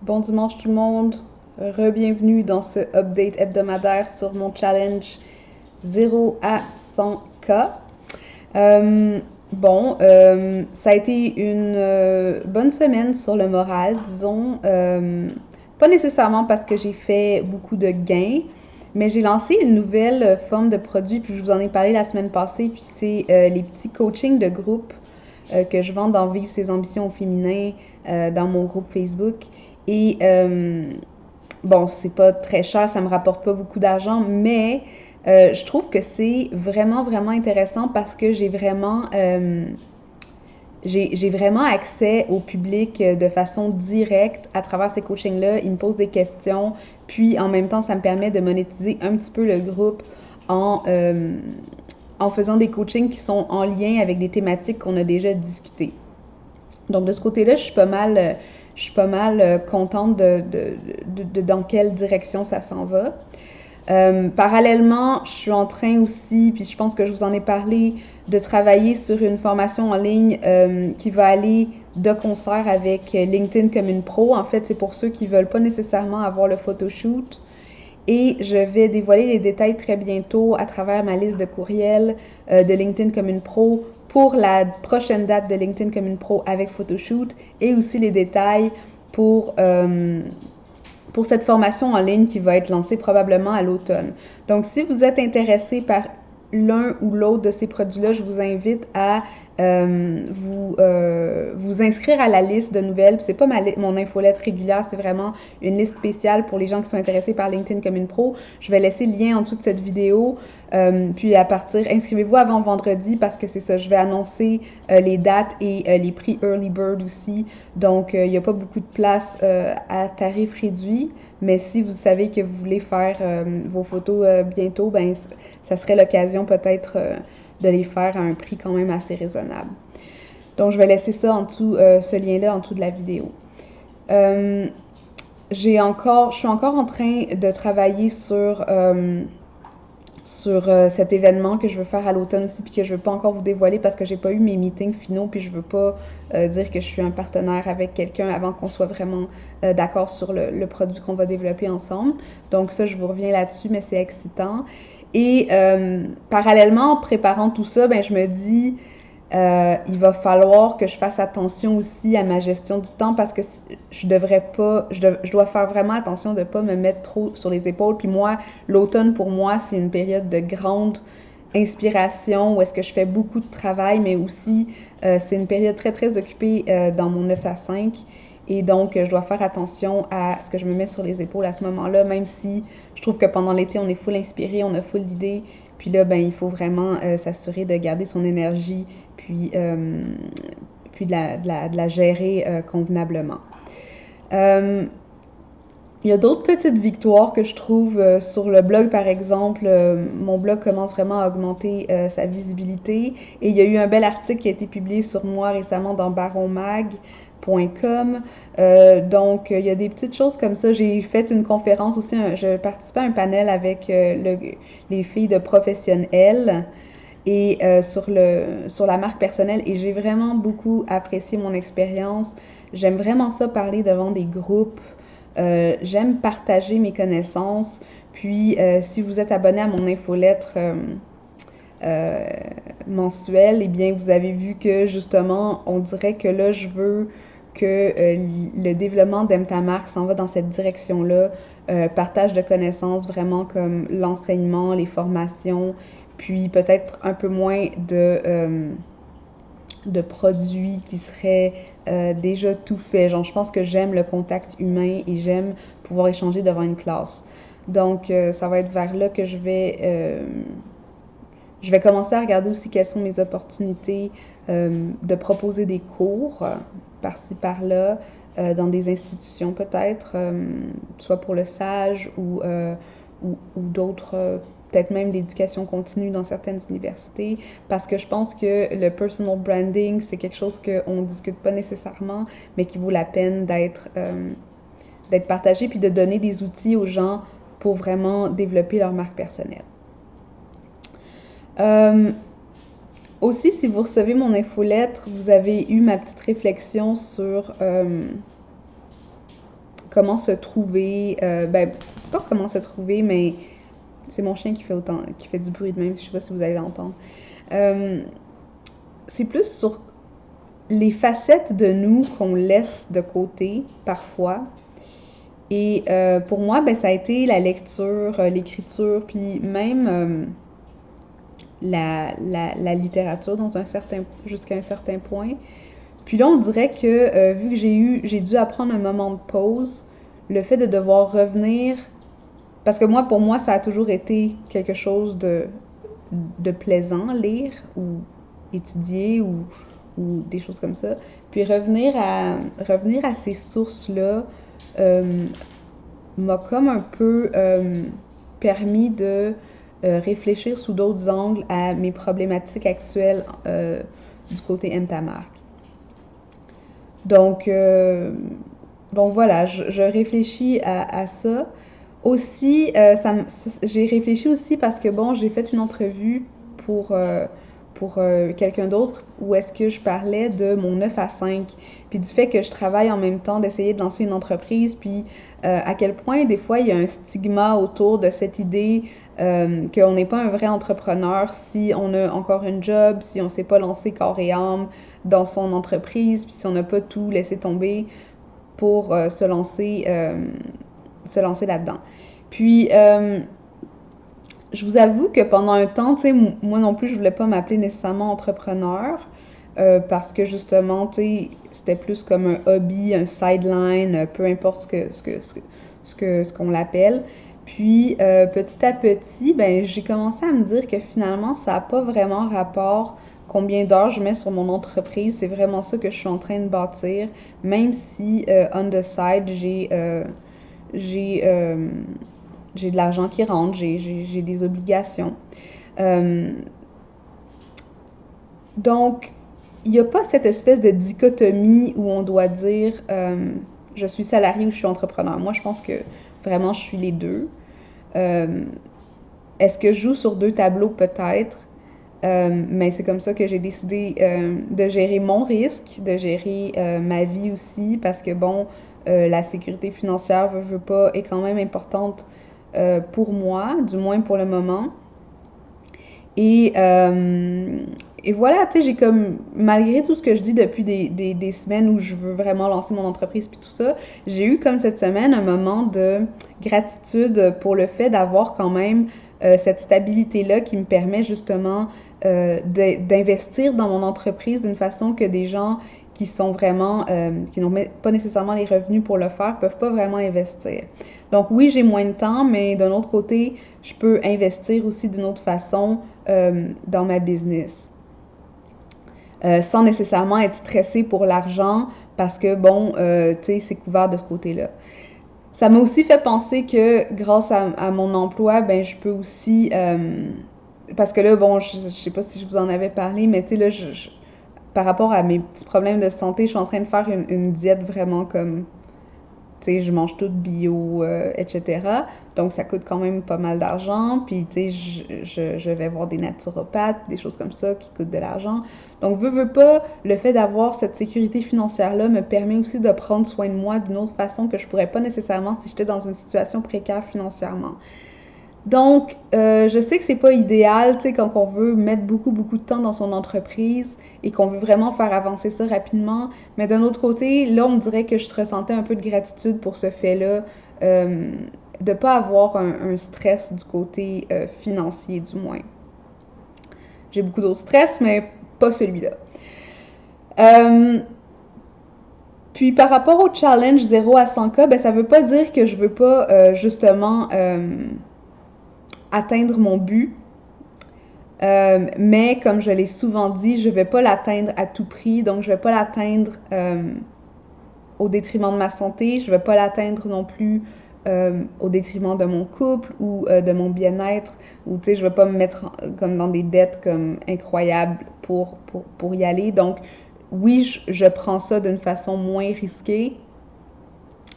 Bon dimanche tout le monde, re-bienvenue dans ce update hebdomadaire sur mon challenge 0 à 100K. Euh, ça a été une bonne semaine sur le moral, disons. Pas nécessairement parce que j'ai fait beaucoup de gains, mais j'ai lancé une nouvelle forme de produit, puis je vous en ai parlé la semaine passée, puis c'est les petits coachings de groupe que je vends dans Vivre ses ambitions au féminin dans mon groupe Facebook. Et bon, c'est pas très cher, ça me rapporte pas beaucoup d'argent, mais je trouve que c'est vraiment, vraiment intéressant parce que j'ai vraiment accès au public de façon directe à travers ces coachings-là. Ils me posent des questions, puis en même temps, ça me permet de monétiser un petit peu le groupe en, euh, en faisant des coachings qui sont en lien avec des thématiques qu'on a déjà discutées. Donc de ce côté-là, je suis pas mal contente dans quelle direction ça s'en va. Parallèlement, je suis en train aussi, puis je pense que je vous en ai parlé, de travailler sur une formation en ligne qui va aller de concert avec LinkedIn comme une pro. En fait, c'est pour ceux qui veulent pas nécessairement avoir le photoshoot. Et je vais dévoiler les détails très bientôt à travers ma liste de courriels de LinkedIn comme une pro pour la prochaine date de LinkedIn comme une pro avec photoshoot et aussi les détails pour pour cette formation en ligne qui va être lancée probablement à l'automne. Donc, si vous êtes intéressé par l'un ou l'autre de ces produits-là, je vous invite à vous inscrire à la liste de nouvelles. C'est pas mon infolette régulière, c'est vraiment une liste spéciale pour les gens qui sont intéressés par LinkedIn comme une pro. Je vais laisser le lien en dessous de cette vidéo. Puis à partir, inscrivez-vous avant vendredi parce que c'est ça, je vais annoncer les dates et les prix Early Bird aussi. Donc, il n'y a pas beaucoup de place à tarif réduit. Mais si vous savez que vous voulez faire vos photos bientôt, ben ça serait l'occasion peut-être de les faire à un prix quand même assez raisonnable. Donc, je vais laisser ça en dessous, ce lien-là en dessous de la vidéo. Euh, je suis encore en train de travailler sur cet événement que je veux faire à l'automne aussi, puis que je veux pas encore vous dévoiler parce que j'ai pas eu mes meetings finaux, puis je veux pas dire que je suis un partenaire avec quelqu'un avant qu'on soit vraiment d'accord sur le produit qu'on va développer ensemble. Donc ça, je vous reviens là-dessus, mais c'est excitant. Et parallèlement, en préparant tout ça, ben je me dis, il va falloir que je fasse attention aussi à ma gestion du temps parce que je devrais pas, je dois faire vraiment attention de ne pas me mettre trop sur les épaules. Puis moi, l'automne pour moi, c'est une période de grande inspiration où est-ce que je fais beaucoup de travail, mais aussi c'est une période très très occupée dans mon 9 à 5. Et donc, je dois faire attention à ce que je me mets sur les épaules à ce moment-là, même si je trouve que pendant l'été, on est full inspiré, on a full d'idées. Puis là, ben, il faut vraiment s'assurer de garder son énergie, puis de la gérer convenablement. Euh, il y a d'autres petites victoires que je trouve sur le blog, par exemple. Mon blog commence vraiment à augmenter sa visibilité. Et il y a eu un bel article qui a été publié sur moi récemment dans baronmag.com. Donc, il y a des petites choses comme ça. J'ai fait une conférence aussi, je participais à un panel avec les filles de professionnels et sur la marque personnelle et j'ai vraiment beaucoup apprécié mon expérience. J'aime vraiment ça parler devant des groupes. J'aime partager mes connaissances. Puis, si vous êtes abonné à mon infolettre euh, mensuelle, eh bien, vous avez vu que justement, on dirait que là, je veux que le développement d'Aime ta marque s'en va dans cette direction-là. Partage de connaissances, vraiment comme l'enseignement, les formations, puis peut-être un peu moins de produits qui seraient déjà tout faits. Genre, je pense que j'aime le contact humain et j'aime pouvoir échanger devant une classe. Donc, ça va être vers là que je vais commencer à regarder aussi quelles sont mes opportunités de proposer des cours par-ci, par-là, dans des institutions peut-être, soit pour le SAGE ou d'autres, peut-être même d'éducation continue dans certaines universités, parce que je pense que le personal branding, c'est quelque chose qu'on ne discute pas nécessairement, mais qui vaut la peine d'être partagé, puis de donner des outils aux gens pour vraiment développer leur marque personnelle. Euh, Aussi, si vous recevez mon infolettre, vous avez eu ma petite réflexion sur comment se trouver, ben, pas comment se trouver, mais c'est mon chien qui fait du bruit de même, je sais pas si vous allez l'entendre. C'est plus sur les facettes de nous qu'on laisse de côté parfois. Et pour moi, ben, ça a été la lecture, l'écriture, puis même la littérature jusqu'à un certain point. Puis là, on dirait que vu que j'ai dû apprendre un moment de pause, le fait de devoir revenir, parce que pour moi, ça a toujours été quelque chose de plaisant, lire ou étudier ou des choses comme ça. Puis revenir à ces sources-là m'a comme un peu permis de réfléchir sous d'autres angles à mes problématiques actuelles du côté Mtamarc. Donc voilà, je réfléchis à ça. Aussi, j'ai réfléchi aussi parce que bon, j'ai fait une entrevue pour quelqu'un d'autre où est-ce que je parlais de mon 9 à 5, puis du fait que je travaille en même temps d'essayer de lancer une entreprise, puis à quel point des fois il y a un stigma autour de cette idée qu'on n'est pas un vrai entrepreneur si on a encore un job, si on ne s'est pas lancé corps et âme dans son entreprise, puis si on n'a pas tout laissé tomber pour se lancer là-dedans. Puis, je vous avoue que pendant un temps, tu sais, moi non plus, je voulais pas m'appeler nécessairement entrepreneur parce que justement, tu sais, c'était plus comme un hobby, un sideline, peu importe ce qu'on l'appelle. Puis, petit à petit, ben, j'ai commencé à me dire que finalement, ça n'a pas vraiment rapport combien d'heures je mets sur mon entreprise. C'est vraiment ça que je suis en train de bâtir, même si on the side, j'ai de l'argent qui rentre, j'ai des obligations. Donc, il n'y a pas cette espèce de dichotomie où on doit dire je suis salarié ou je suis entrepreneur. Moi, je pense que vraiment, je suis les deux. Est-ce que je joue sur deux tableaux? Peut-être. Mais c'est comme ça que j'ai décidé de gérer mon risque, de gérer ma vie aussi, parce que bon, la sécurité financière, veut pas, est quand même importante pour moi, du moins pour le moment. Et voilà, tu sais, j'ai comme, malgré tout ce que je dis depuis des semaines où je veux vraiment lancer mon entreprise puis tout ça, j'ai eu comme cette semaine un moment de gratitude pour le fait d'avoir quand même cette stabilité-là qui me permet justement d'investir dans mon entreprise d'une façon que des gens qui sont vraiment, qui n'ont pas nécessairement les revenus pour le faire, peuvent pas vraiment investir. Donc oui, j'ai moins de temps, mais d'un autre côté, je peux investir aussi d'une autre façon dans ma business. Sans nécessairement être stressée pour l'argent parce que, bon, tu sais, c'est couvert de ce côté-là. Ça m'a aussi fait penser que grâce à mon emploi, ben je peux aussi... parce que là, bon, je sais pas si je vous en avais parlé, mais tu sais, là, par rapport à mes petits problèmes de santé, je suis en train de faire une diète vraiment comme... Tu sais, je mange tout bio, etc. Donc, ça coûte quand même pas mal d'argent. Puis, tu sais, je vais voir des naturopathes, des choses comme ça qui coûtent de l'argent. Donc, veux pas, le fait d'avoir cette sécurité financière-là me permet aussi de prendre soin de moi d'une autre façon que je pourrais pas nécessairement si j'étais dans une situation précaire financièrement. Donc, je sais que c'est pas idéal, tu sais, quand on veut mettre beaucoup de temps dans son entreprise et qu'on veut vraiment faire avancer ça rapidement. Mais d'un autre côté, là, on dirait que je ressentais un peu de gratitude pour ce fait-là, de pas avoir un stress du côté financier, du moins. J'ai beaucoup d'autres stress, mais pas celui-là. Puis par rapport au challenge 0 à 100K, ben ça veut pas dire que je veux pas justement atteindre mon but. Mais comme je l'ai souvent dit, je ne vais pas l'atteindre à tout prix, donc je ne vais pas l'atteindre au détriment de ma santé, je ne vais pas l'atteindre non plus au détriment de mon couple ou de mon bien-être, ou tu sais, je ne vais pas me mettre comme dans des dettes comme incroyables pour y aller. Donc oui, je prends ça d'une façon moins risquée,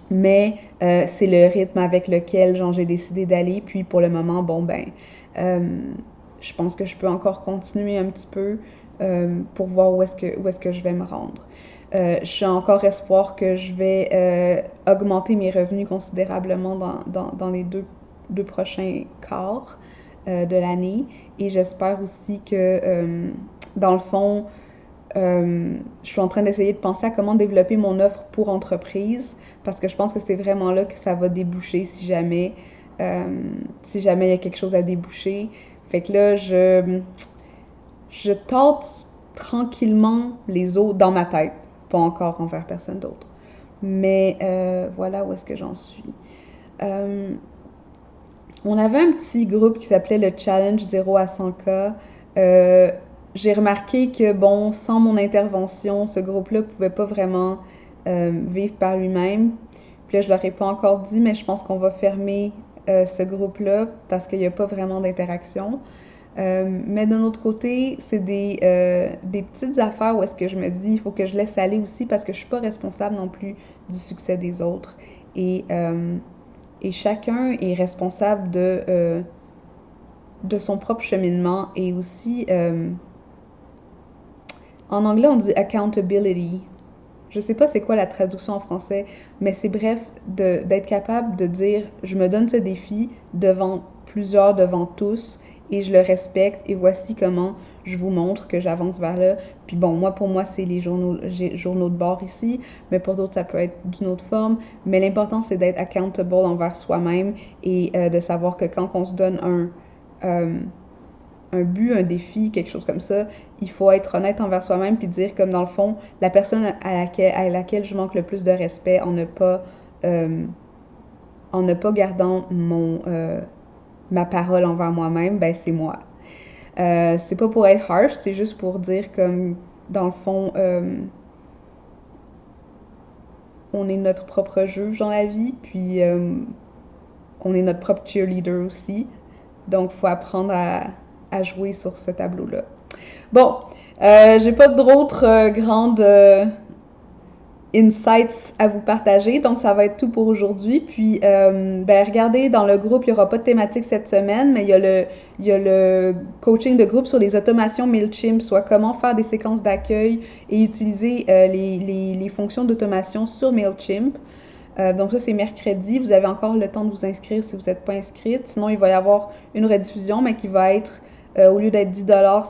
mais c'est le rythme avec lequel j'ai décidé d'aller. Puis pour le moment, bon ben, je pense que je peux encore continuer un petit peu pour voir où est-ce que je vais me rendre. j'ai encore espoir que je vais augmenter mes revenus considérablement dans les deux prochains quarts de l'année. Et j'espère aussi que, dans le fond, je suis en train d'essayer de penser à comment développer mon offre pour entreprise parce que je pense que c'est vraiment là que ça va déboucher si jamais il y a quelque chose à déboucher. Fait que là, je tente tranquillement les autres dans ma tête, pas encore envers personne d'autre. Mais voilà où est-ce que j'en suis. Euh, on avait un petit groupe qui s'appelait le Challenge 0 à 100K. Euh, j'ai remarqué que, bon, sans mon intervention, ce groupe-là pouvait pas vraiment vivre par lui-même. Puis là, je leur ai pas encore dit, mais je pense qu'on va fermer ce groupe-là parce qu'il n'y a pas vraiment d'interaction. Mais d'un autre côté, c'est des petites affaires où est-ce que je me dis, il faut que je laisse aller aussi parce que je suis pas responsable non plus du succès des autres. Et, euh, et chacun est responsable de son propre cheminement et aussi, en anglais, on dit accountability. Je sais pas c'est quoi la traduction en français, mais c'est bref, d'être capable de dire, je me donne ce défi devant plusieurs, devant tous, et je le respecte, et voici comment je vous montre que j'avance vers là. Puis bon, pour moi, c'est les journaux de bord ici, mais pour d'autres, ça peut être d'une autre forme. Mais l'important, c'est d'être accountable envers soi-même et de savoir que quand on se donne euh, un but, un défi, quelque chose comme ça, il faut être honnête envers soi-même puis dire comme dans le fond, la personne à laquelle je manque le plus de respect euh, en ne pas gardant ma parole envers moi-même, ben c'est moi. C'est pas pour être harsh, c'est juste pour dire comme dans le fond, on est notre propre juge dans la vie, puis on est notre propre cheerleader aussi. Donc, il faut apprendre à jouer sur ce tableau-là. Bon, j'ai pas d'autres grandes insights à vous partager, donc ça va être tout pour aujourd'hui. Puis, ben, regardez, dans le groupe, il n'y aura pas de thématique cette semaine, mais il y a le coaching de groupe sur les automations MailChimp, soit comment faire des séquences d'accueil et utiliser les fonctions d'automation sur MailChimp. Donc ça, c'est mercredi. Vous avez encore le temps de vous inscrire si vous n'êtes pas inscrite. Sinon, il va y avoir une rediffusion, mais qui va être, au lieu d'être 10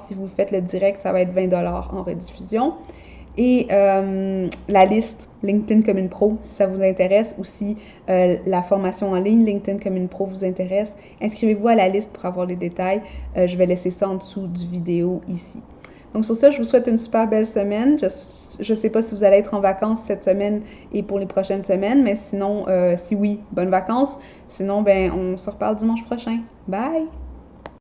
si vous faites le direct, ça va être 20 en rediffusion. Et la liste LinkedIn comme une pro, si ça vous intéresse, ou si la formation en ligne LinkedIn comme une pro vous intéresse, inscrivez-vous à la liste pour avoir les détails. Je vais laisser ça en dessous du vidéo ici. Donc sur ça, je vous souhaite une super belle semaine. Je ne sais pas si vous allez être en vacances cette semaine et pour les prochaines semaines, mais sinon, si oui, bonnes vacances. Sinon, ben, on se reparle dimanche prochain. Bye!